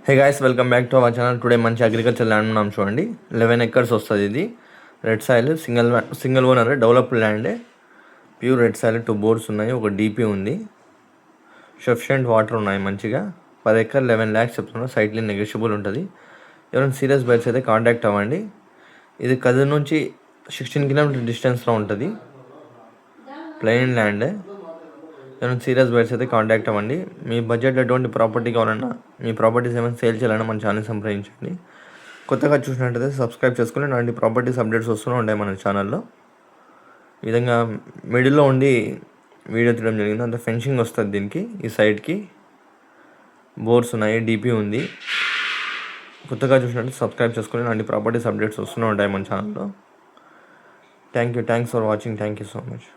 Hey guys, welcome back to our channel. Today మంచి agriculture land ఉన్నాం చూడండి. 11 acres వస్తుంది. ఇది red soil, single owner, developed land, pure red soil. 2 bores ఉన్నాయి, ఒక డీపీ ఉంది, సఫిషియెంట్ వాటర్ ఉన్నాయి మంచిగా. 10 acres 11 lakhs చెప్తున్నా. సైట్లీ నెగోషియబుల్ ఉంటుంది. ఎవరైనా సీరియస్ బయర్స్ అయితే కాంటాక్ట్ అవ్వండి. ఇది కదిరి నుంచి 16 kilometers డిస్టెన్స్లో ఉంటుంది. Plain land. ఏమైనా సీరియస్ బయర్స్ అయితే కాంటాక్ట్ అవ్వండి. మీ బడ్జెట్ ఎటువంటి ప్రాపర్టీ కావాలన్నా, మీ ప్రాపర్టీస్ ఏమైనా సేల్ చేయాలన్నా మన ఛానల్ సంప్రదించండి. కొత్తగా చూసినట్టయితే సబ్స్క్రైబ్ చేసుకుని అలాంటి ప్రాపర్టీస్ అప్డేట్స్ వస్తూనే ఉంటాయి మన ఛానల్లో. ఈ విధంగా మిడిల్లో ఉండి వీడియో తీయడం జరిగింది. అంత ఫెన్సింగ్ వస్తుంది దీనికి. ఈ సైడ్కి బోర్స్ ఉన్నాయి, డీపీ ఉంది. కొత్తగా చూసినట్టు సబ్స్క్రైబ్ చేసుకుని అలాంటి ప్రాపర్టీస్ అప్డేట్స్ వస్తూనే ఉంటాయి మన ఛానల్లో. Thanks for watching. Thank you so much.